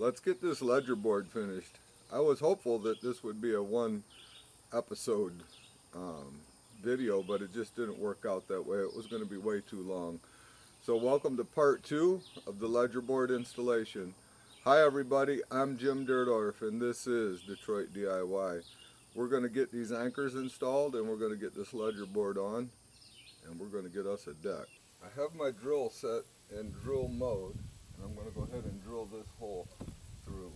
Let's get this ledger board finished. I was hopeful that this would be a one episode video, but it just didn't work out that way. It was going to be way too long. So welcome to part 2 of the ledger board installation. Hi everybody, I'm Jim Dirtorf and this is Detroit DIY. We're going to get these anchors installed and we're going to get this ledger board on and we're going to get us a deck. I have my drill set in drill mode and I'm going to go ahead and drill this hole through.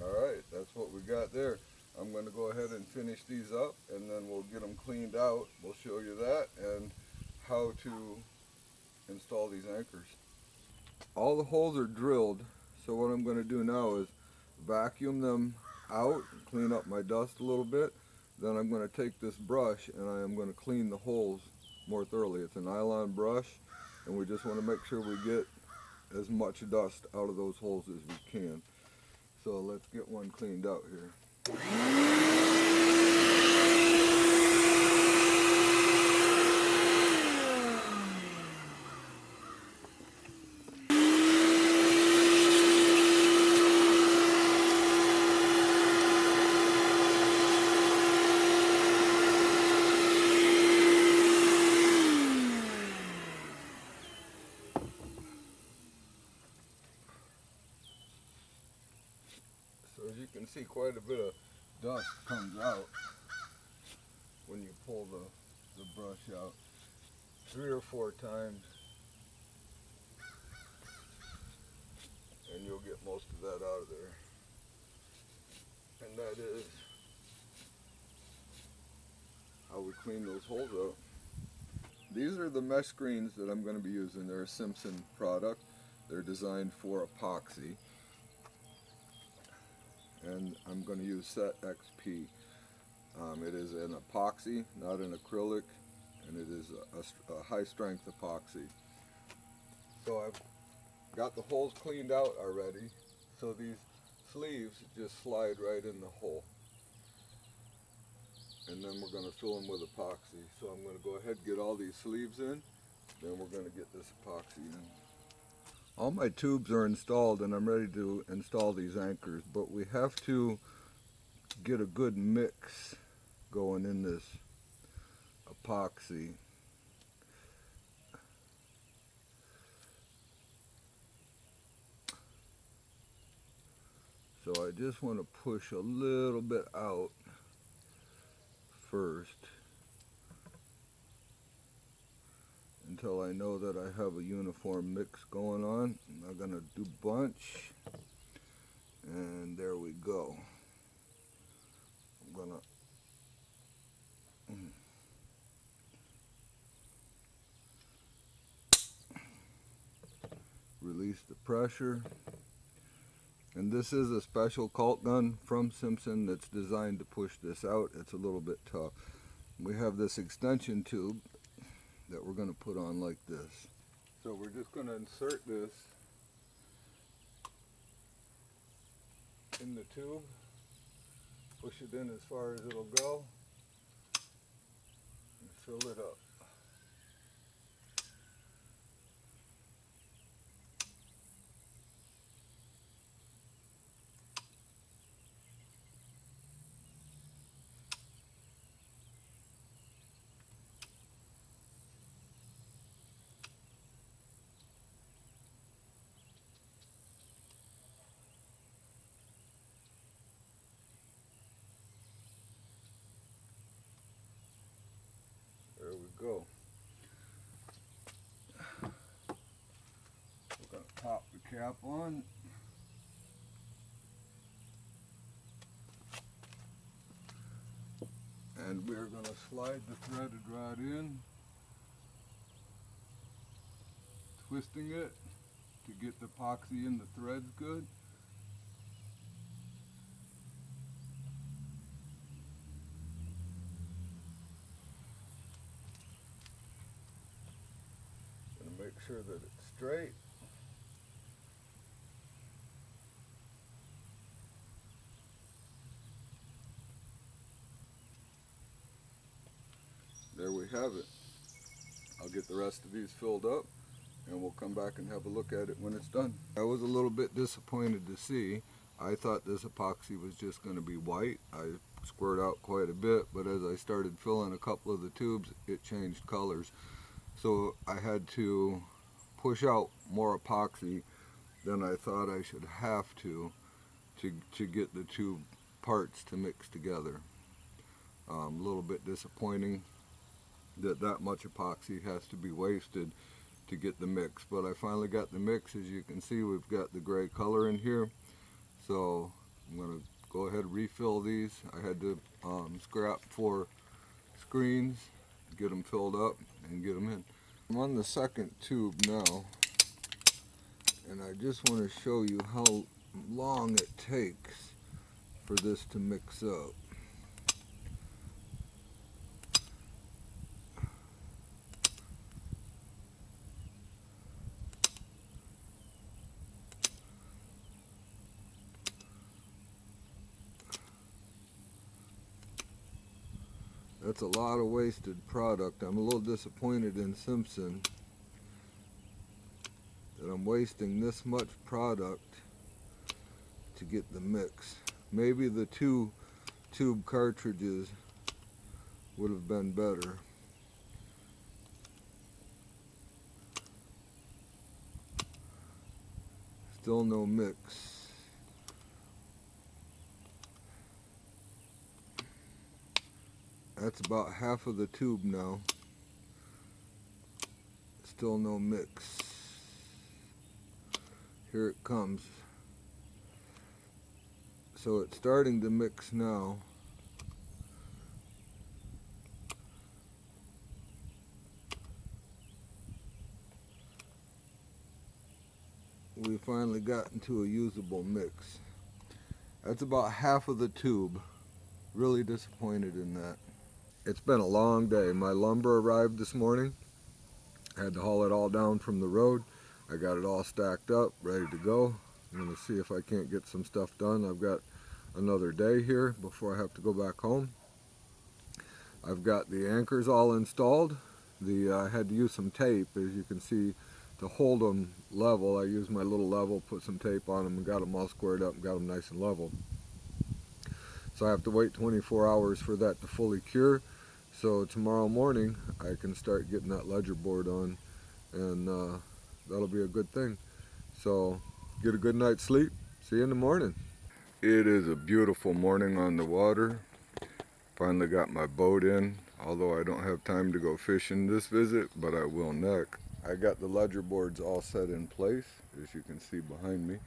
Alright, that's what we got there. I'm going to go ahead and finish these up and then we'll get them cleaned out. We'll show you that and how to install these anchors. All the holes are drilled, so what I'm going to do now is vacuum them out, clean up my dust a little bit. Then I'm going to take this brush and I am going to clean the holes more thoroughly. It's a nylon brush and we just want to make sure we get as much dust out of those holes as we can. So let's get one cleaned out here. So as you can see, quite a bit of dust comes out when you pull the brush out 3 or 4 times, and you'll get most of that out of there. And that is how we clean those holes out. These are the mesh screens that I'm going to be using. They're a Simpson product. They're designed for epoxy. And I'm going to use Set XP. It is an epoxy, not an acrylic, and it is a high strength epoxy. So I've got the holes cleaned out already, so these sleeves just slide right in the hole. And then we're going to fill them with epoxy. So I'm going to go ahead and get all these sleeves in, then we're going to get this epoxy in. All my tubes are installed and I'm ready to install these anchors, but we have to get a good mix going in this epoxy. So I just want to push a little bit out first until I know that I have a uniform mix going on. I'm going to do bunch, and there we go. I'm going to release the pressure. And this is a special caulk gun from Simpson that's designed to push this out. It's a little bit tough. We have this extension tube that we're going to put on like this. So we're just going to insert this in the tube, push it in as far as it'll go, and fill it up. There we go. We're going to pop the cap on. And we're going to slide the threaded rod in, twisting it to get the epoxy in the threads good. Make sure that it's straight. there we have it. I'll get the rest of these filled up and we'll come back and have a look at it when it's done. I was a little bit disappointed to see. I thought this epoxy was just going to be white. I squared out quite a bit, but as I started filling a couple of the tubes, it changed colors. So I had to push out more epoxy than I thought I should have to get the two parts to mix together. A little bit disappointing that much epoxy has to be wasted to get the mix, but I finally got the mix. As you can see, we've got the gray color in here, so I'm going to go ahead and refill these. I had to scrap 4 screens, get them filled up and get them in. I'm on the second tube now, and I just want to show you how long it takes for this to mix up. That's a lot of wasted product. I'm a little disappointed in Simpson that I'm wasting this much product to get the mix. Maybe the 2 tube cartridges would have been better. Still no mix. That's about half of the tube now. Still no mix. Here it comes. So it's starting to mix now. We finally got into a usable mix. That's about half of the tube. Really disappointed in that. It's been a long day. My lumber arrived this morning. I had to haul it all down from the road. I got it all stacked up, ready to go. I'm going to see if I can't get some stuff done. I've got another day here before I have to go back home. I've got the anchors all installed. I had to use some tape, as you can see, to hold them level. I used my little level, put some tape on them, and got them all squared up and got them nice and level. So I have to wait 24 hours for that to fully cure. So tomorrow morning I can start getting that ledger board on, and that'll be a good thing. So get a good night's sleep. See you in the morning. It is a beautiful morning on the water. Finally got my boat in, although I don't have time to go fishing this visit, but I will next. I got the ledger boards all set in place, as you can see behind me.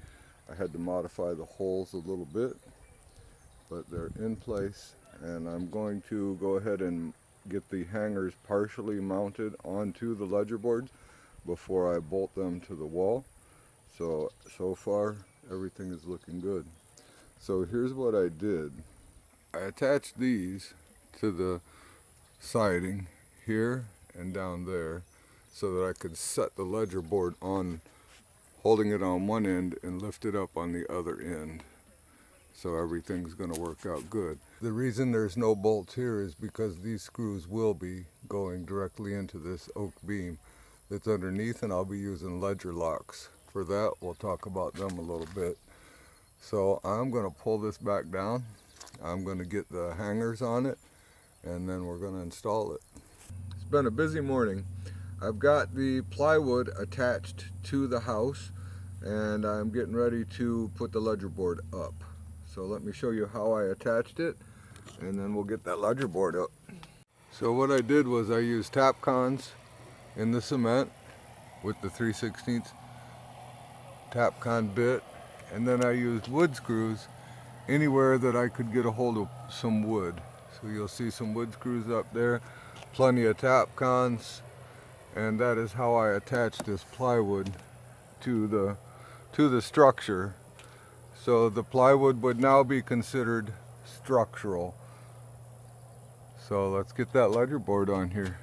I had to modify the holes a little bit, but they're in place, and I'm going to go ahead and get the hangers partially mounted onto the ledger boards before I bolt them to the wall. So far everything is looking good. So here's what I did. I attached these to the siding here and down there so that I could set the ledger board on, holding it on one end and lift it up on the other end. So everything's going to work out good. The reason there's no bolts here is because these screws will be going directly into this oak beam that's underneath, and I'll be using ledger locks. For that, we'll talk about them a little bit. So I'm going to pull this back down. I'm going to get the hangers on it, and then we're going to install it. It's been a busy morning. I've got the plywood attached to the house, and I'm getting ready to put the ledger board up. So let me show you how I attached it, and then we'll get that ledger board up. So what I did was I used tap cons in the cement with the 3/16 tap con bit, and then I used wood screws anywhere that I could get a hold of some wood. So you'll see some wood screws up there, plenty of tap cons, and that is how I attached this plywood to the structure. So the plywood would now be considered structural. So let's get that ledger board on here.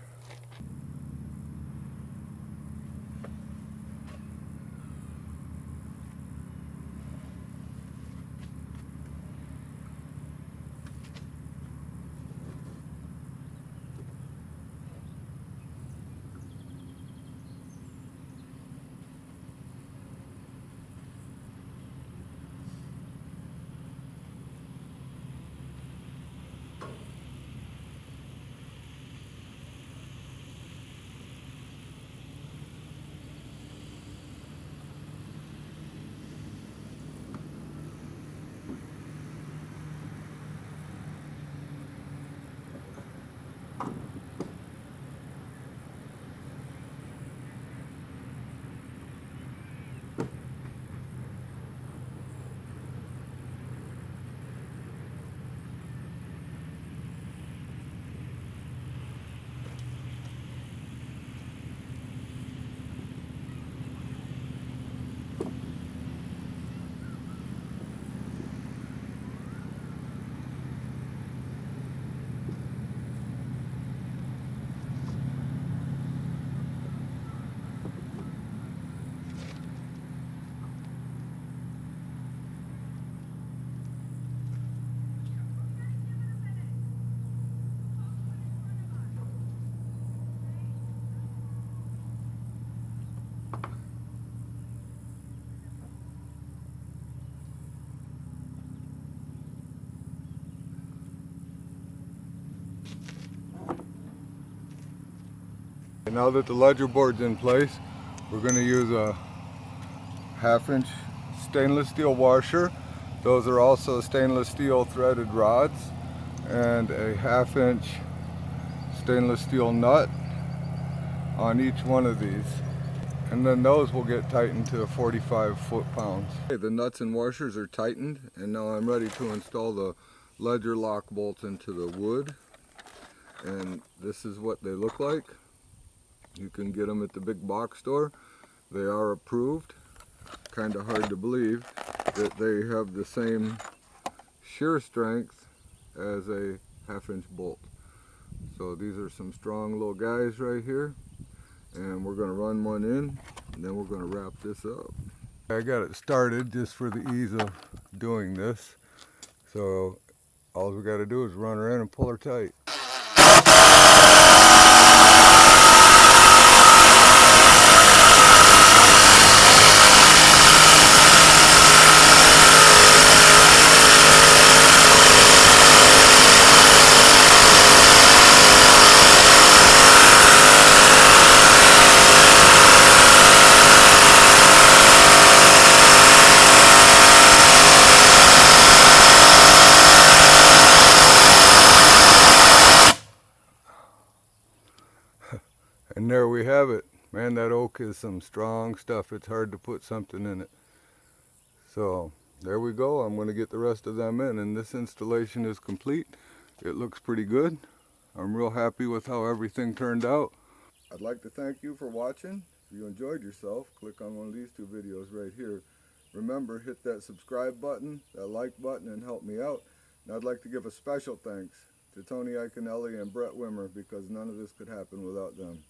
And now that the ledger board's in place, we're going to use a 1/2 inch stainless steel washer. Those are also stainless steel threaded rods, and a 1/2 inch stainless steel nut on each one of these. And then those will get tightened to 45 foot-pounds. Okay, the nuts and washers are tightened, and now I'm ready to install the ledger lock bolts into the wood. And this is what they look like. You can get them at the big box store. They are approved. Kind of hard to believe that they have the same shear strength as a 1/2 inch bolt. So these are some strong little guys right here, and we're going to run one in, and then we're going to wrap this up. I got it started just for the ease of doing this, so all we got to do is run her in and pull her tight. And there we have it. Man, that oak is some strong stuff. It's hard to put something in it. So there we go. I'm going to get the rest of them in, and this installation is complete. It looks pretty good. I'm real happy with how everything turned out. I'd like to thank you for watching. If you enjoyed yourself, click on one of these 2 videos right here. Remember, hit that subscribe button, that like button, and help me out. And I'd like to give a special thanks to Tony Iconelli and Brett Wimmer, because none of this could happen without them.